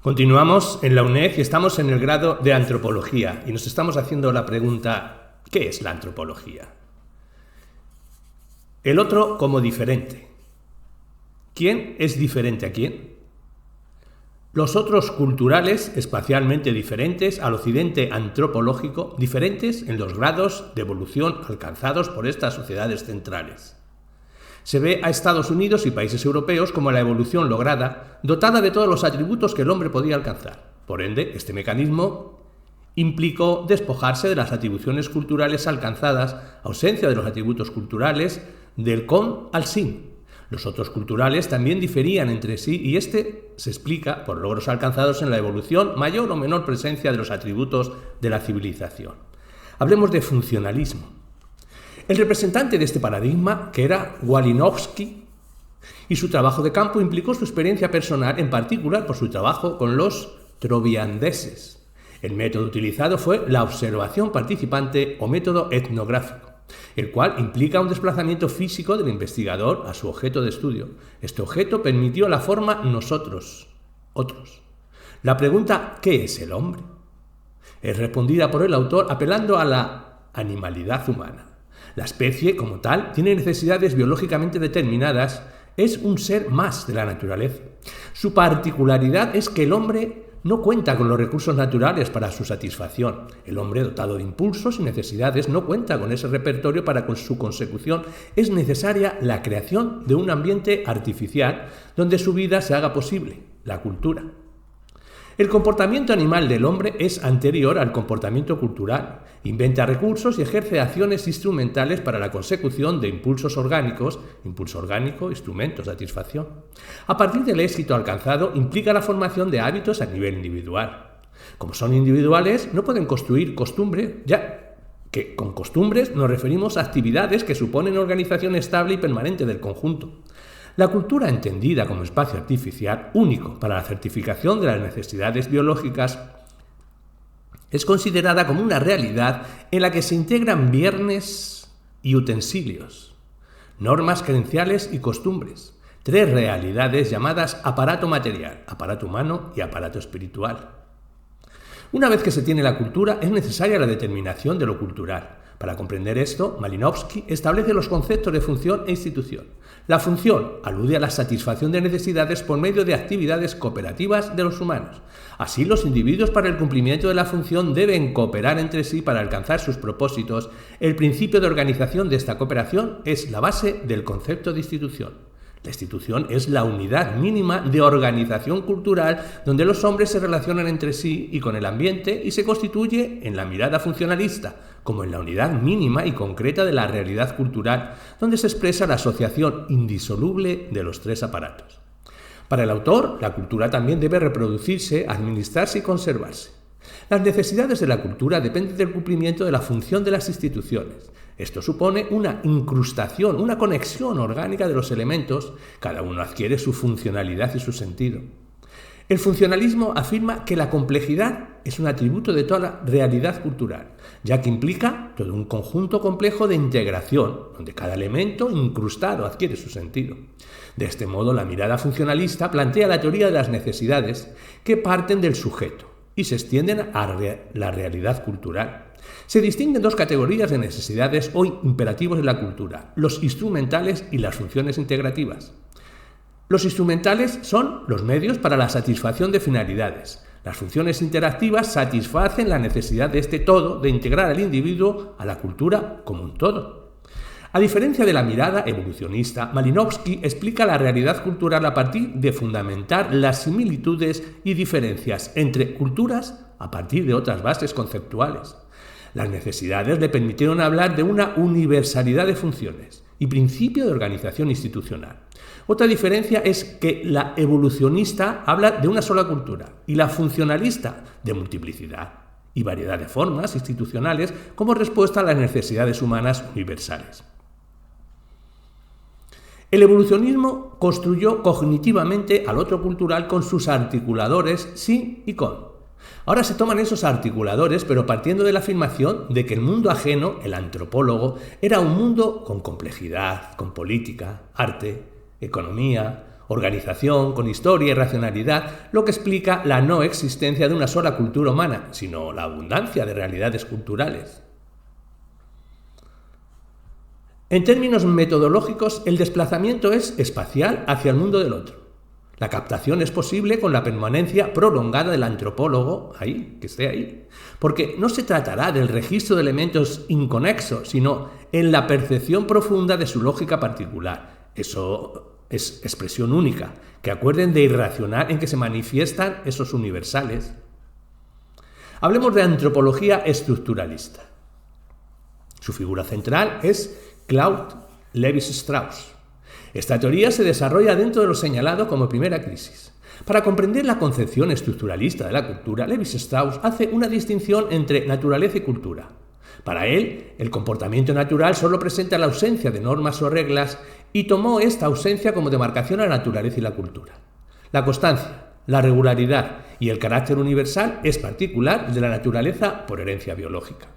Continuamos en la UNED y estamos en el grado de Antropología y nos estamos haciendo la pregunta: ¿qué es la antropología? El otro como diferente. ¿Quién es diferente a quién? Los otros culturales espacialmente diferentes al occidente antropológico, diferentes en los grados de evolución alcanzados por estas sociedades centrales. Se ve a Estados Unidos y países europeos como la evolución lograda, dotada de todos los atributos que el hombre podía alcanzar. Por ende, este mecanismo implicó despojarse de las atribuciones culturales alcanzadas, ausencia de los atributos culturales, del con al sin. Los otros culturales también diferían entre sí y este se explica por logros alcanzados en la evolución, mayor o menor presencia de los atributos de la civilización. Hablemos de funcionalismo. El representante de este paradigma, que era Walinowski, y su trabajo de campo implicó su experiencia personal, en particular por su trabajo con los troviandeses. El método utilizado fue la observación participante o método etnográfico, el cual implica un desplazamiento físico del investigador a su objeto de estudio. Este objeto permitió la forma nosotros, otros. La pregunta ¿qué es el hombre? Es respondida por el autor apelando a la animalidad humana. La especie, como tal, tiene necesidades biológicamente determinadas, es un ser más de la naturaleza. Su particularidad es que el hombre no cuenta con los recursos naturales para su satisfacción. El hombre, dotado de impulsos y necesidades, no cuenta con ese repertorio para su consecución. Es necesaria la creación de un ambiente artificial donde su vida se haga posible, la cultura. El comportamiento animal del hombre es anterior al comportamiento cultural. Inventa recursos y ejerce acciones instrumentales para la consecución de impulsos orgánicos, impulso orgánico, instrumento, satisfacción. A partir del éxito alcanzado, implica la formación de hábitos a nivel individual. Como son individuales, no pueden construir costumbres, ya que con costumbres nos referimos a actividades que suponen organización estable y permanente del conjunto. La cultura, entendida como espacio artificial único para la certificación de las necesidades biológicas, es considerada como una realidad en la que se integran bienes y utensilios, normas creenciales y costumbres, tres realidades llamadas aparato material, aparato humano y aparato espiritual. Una vez que se tiene la cultura, es necesaria la determinación de lo cultural. Para comprender esto, Malinowski establece los conceptos de función e institución. La función alude a la satisfacción de necesidades por medio de actividades cooperativas de los humanos. Así, los individuos para el cumplimiento de la función deben cooperar entre sí para alcanzar sus propósitos. El principio de organización de esta cooperación es la base del concepto de institución. La institución es la unidad mínima de organización cultural donde los hombres se relacionan entre sí y con el ambiente y se constituye en la mirada funcionalista, como en la unidad mínima y concreta de la realidad cultural, donde se expresa la asociación indisoluble de los tres aparatos. Para el autor, la cultura también debe reproducirse, administrarse y conservarse. Las necesidades de la cultura dependen del cumplimiento de la función de las instituciones. Esto supone una incrustación, una conexión orgánica de los elementos, cada uno adquiere su funcionalidad y su sentido. El funcionalismo afirma que la complejidad es un atributo de toda la realidad cultural, ya que implica todo un conjunto complejo de integración, donde cada elemento incrustado adquiere su sentido. De este modo, la mirada funcionalista plantea la teoría de las necesidades que parten del sujeto y se extienden a la realidad cultural. Se distinguen dos categorías de necesidades o imperativos en la cultura: los instrumentales y las funciones integrativas. Los instrumentales son los medios para la satisfacción de finalidades. Las funciones interactivas satisfacen la necesidad de este todo de integrar al individuo a la cultura como un todo. A diferencia de la mirada evolucionista, Malinowski explica la realidad cultural a partir de fundamentar las similitudes y diferencias entre culturas a partir de otras bases conceptuales. Las necesidades le permitieron hablar de una universalidad de funciones y principio de organización institucional. Otra diferencia es que la evolucionista habla de una sola cultura y la funcionalista de multiplicidad y variedad de formas institucionales como respuesta a las necesidades humanas universales. El evolucionismo construyó cognitivamente al otro cultural con sus articuladores sin y con. Ahora se toman esos articuladores, pero partiendo de la afirmación de que el mundo ajeno, el antropólogo, era un mundo con complejidad, con política, arte, economía, organización, con historia y racionalidad, lo que explica la no existencia de una sola cultura humana, sino la abundancia de realidades culturales. En términos metodológicos, el desplazamiento es espacial hacia el mundo del otro. La captación es posible con la permanencia prolongada del antropólogo ahí, que esté ahí, porque no se tratará del registro de elementos inconexos, sino en la percepción profunda de su lógica particular. Eso es expresión única, que acuerden de irracional en que se manifiestan esos universales. Hablemos de antropología estructuralista. Su figura central es Claude Lévi-Strauss. Esta teoría se desarrolla dentro de lo señalado como primera crisis. Para comprender la concepción estructuralista de la cultura, Lévi-Strauss hace una distinción entre naturaleza y cultura. Para él, el comportamiento natural solo presenta la ausencia de normas o reglas y tomó esta ausencia como demarcación a la naturaleza y la cultura. La constancia, la regularidad y el carácter universal es particular de la naturaleza por herencia biológica.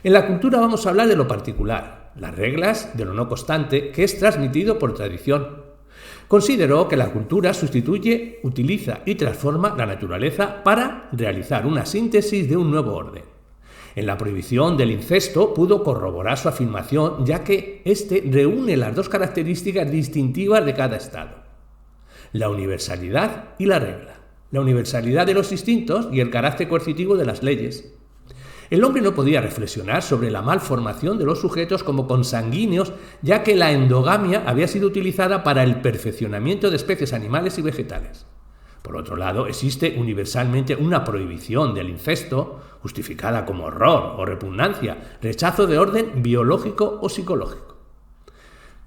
En la cultura vamos a hablar de lo particular, las reglas de lo no constante, que es transmitido por tradición. Consideró que la cultura sustituye, utiliza y transforma la naturaleza para realizar una síntesis de un nuevo orden. En la prohibición del incesto pudo corroborar su afirmación, ya que éste reúne las dos características distintivas de cada estado: la universalidad y la regla, la universalidad de los instintos y el carácter coercitivo de las leyes. El hombre no podía reflexionar sobre la malformación de los sujetos como consanguíneos, ya que la endogamia había sido utilizada para el perfeccionamiento de especies animales y vegetales. Por otro lado, existe universalmente una prohibición del incesto, justificada como horror o repugnancia, rechazo de orden biológico o psicológico.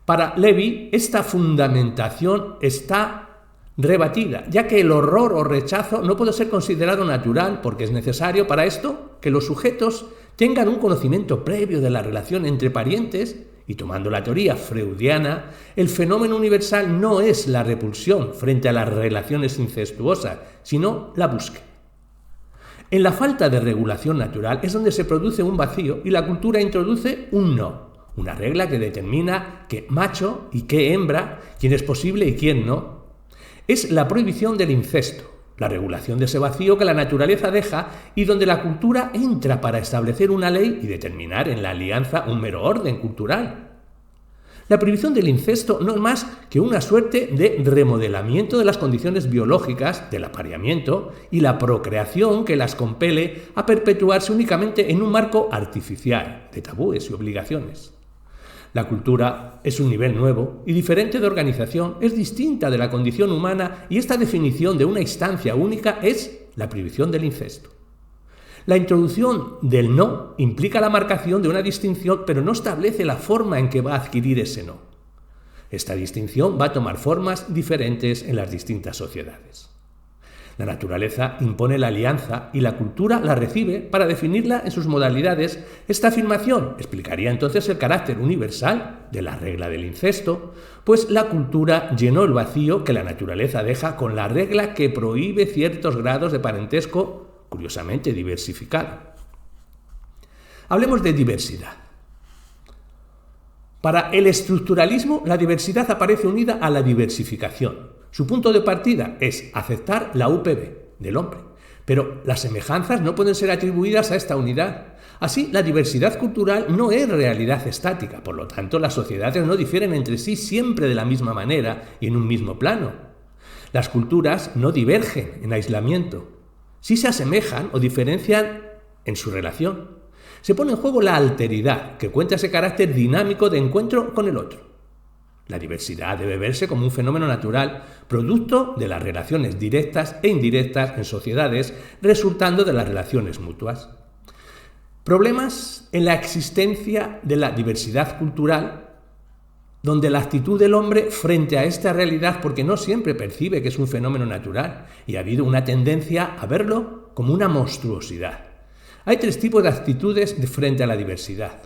Para Lévi, esta fundamentación está rebatida, ya que el horror o rechazo no puede ser considerado natural porque es necesario para esto que los sujetos tengan un conocimiento previo de la relación entre parientes y, tomando la teoría freudiana, el fenómeno universal no es la repulsión frente a las relaciones incestuosas, sino la búsqueda. En la falta de regulación natural es donde se produce un vacío y la cultura introduce un no, una regla que determina qué macho y qué hembra, quién es posible y quién no. Es la prohibición del incesto, la regulación de ese vacío que la naturaleza deja y donde la cultura entra para establecer una ley y determinar en la alianza un mero orden cultural. La prohibición del incesto no es más que una suerte de remodelamiento de las condiciones biológicas del apareamiento y la procreación que las compele a perpetuarse únicamente en un marco artificial de tabúes y obligaciones. La cultura es un nivel nuevo y diferente de organización, es distinta de la condición humana y esta definición de una instancia única es la prohibición del incesto. La introducción del no implica la marcación de una distinción, pero no establece la forma en que va a adquirir ese no. Esta distinción va a tomar formas diferentes en las distintas sociedades. La naturaleza impone la alianza y la cultura la recibe para definirla en sus modalidades. Esta afirmación explicaría entonces el carácter universal de la regla del incesto, pues la cultura llenó el vacío que la naturaleza deja con la regla que prohíbe ciertos grados de parentesco, curiosamente diversificado. Hablemos de diversidad. Para el estructuralismo, la diversidad aparece unida a la diversificación. Su punto de partida es aceptar la UPB del hombre, pero las semejanzas no pueden ser atribuidas a esta unidad. Así, la diversidad cultural no es realidad estática, por lo tanto, las sociedades no difieren entre sí siempre de la misma manera y en un mismo plano. Las culturas no divergen en aislamiento, sí se asemejan o diferencian en su relación. Se pone en juego la alteridad, que cuenta ese carácter dinámico de encuentro con el otro. La diversidad debe verse como un fenómeno natural, producto de las relaciones directas e indirectas en sociedades, resultando de las relaciones mutuas. Problemas en la existencia de la diversidad cultural, donde la actitud del hombre frente a esta realidad, porque no siempre percibe que es un fenómeno natural, y ha habido una tendencia a verlo como una monstruosidad. Hay tres tipos de actitudes frente a la diversidad: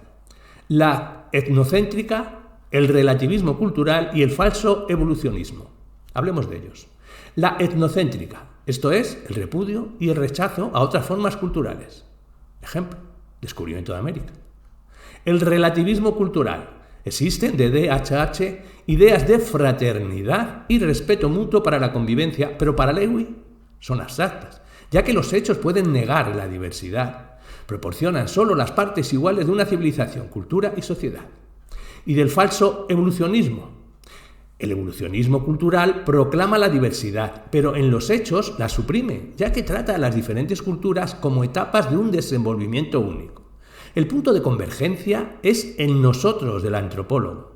la etnocéntrica, el relativismo cultural y el falso evolucionismo. Hablemos de ellos. La etnocéntrica, esto es, el repudio y el rechazo a otras formas culturales. Ejemplo, descubrimiento de América. El relativismo cultural, Existen de DHH ideas de fraternidad y respeto mutuo para la convivencia, pero para Lewy son abstractas, ya que los hechos pueden negar la diversidad, proporcionan solo las partes iguales de una civilización, cultura y sociedad. Y del falso evolucionismo. El evolucionismo cultural proclama la diversidad, pero en los hechos la suprime, ya que trata a las diferentes culturas como etapas de un desenvolvimiento único. El punto de convergencia es el nosotros del antropólogo.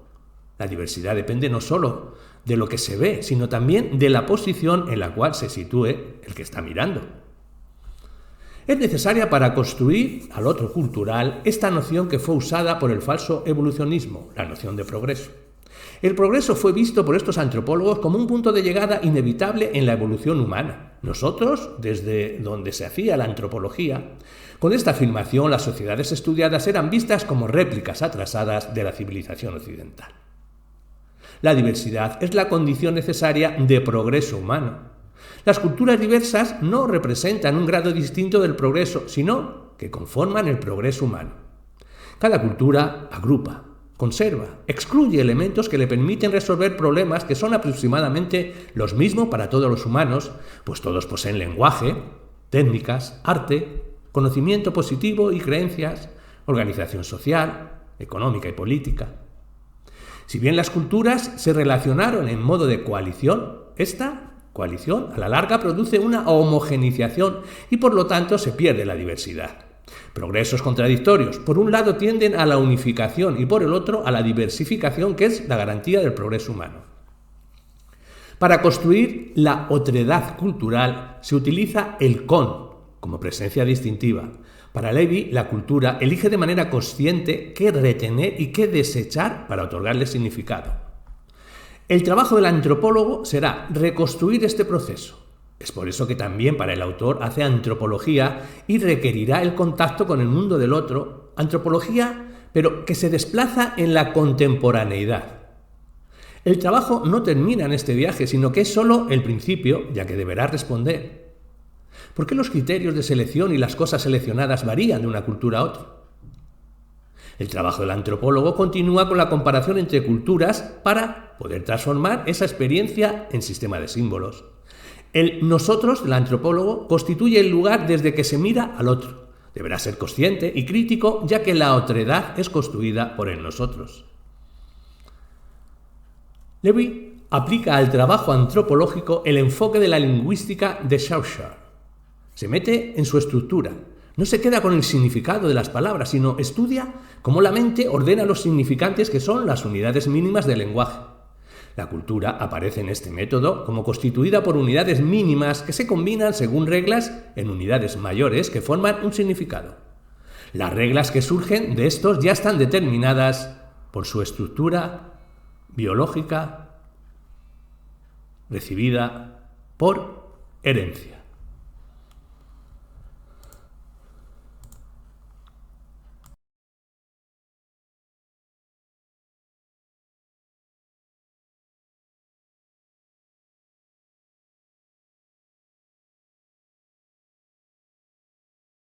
La diversidad depende no solo de lo que se ve, sino también de la posición en la cual se sitúe el que está mirando. Es necesaria para construir al otro cultural esta noción que fue usada por el falso evolucionismo, la noción de progreso. El progreso fue visto por estos antropólogos como un punto de llegada inevitable en la evolución humana. Nosotros, desde donde se hacía la antropología, con esta afirmación las sociedades estudiadas eran vistas como réplicas atrasadas de la civilización occidental. La diversidad es la condición necesaria de progreso humano. Las culturas diversas no representan un grado distinto del progreso, sino que conforman el progreso humano. Cada cultura agrupa, conserva, excluye elementos que le permiten resolver problemas que son aproximadamente los mismos para todos los humanos, pues todos poseen lenguaje, técnicas, arte, conocimiento positivo y creencias, organización social, económica y política. Si bien las culturas se relacionaron en modo de coalición, esta coalición a la larga produce una homogeneización y por lo tanto se pierde la diversidad. Progresos contradictorios, por un lado tienden a la unificación y por el otro a la diversificación, que es la garantía del progreso humano. Para construir la otredad cultural se utiliza el con como presencia distintiva. Para Lewy, la cultura elige de manera consciente qué retener y qué desechar para otorgarle significado. El trabajo del antropólogo será reconstruir este proceso. Es por eso que también para el autor hace antropología y requerirá el contacto con el mundo del otro, antropología, pero que se desplaza en la contemporaneidad. El trabajo no termina en este viaje, sino que es solo el principio, ya que deberá responder. ¿Por qué los criterios de selección y las cosas seleccionadas varían de una cultura a otra? El trabajo del antropólogo continúa con la comparación entre culturas para poder transformar esa experiencia en sistema de símbolos. El nosotros del antropólogo constituye el lugar desde que se mira al otro. Deberá ser consciente y crítico, ya que la otredad es construida por el nosotros. Lewy aplica al trabajo antropológico el enfoque de la lingüística de Saussure. Se mete en su estructura. No se queda con el significado de las palabras, sino estudia cómo la mente ordena los significantes, que son las unidades mínimas del lenguaje. La cultura aparece en este método como constituida por unidades mínimas que se combinan según reglas en unidades mayores que forman un significado. Las reglas que surgen de estos ya están determinadas por su estructura biológica recibida por herencia.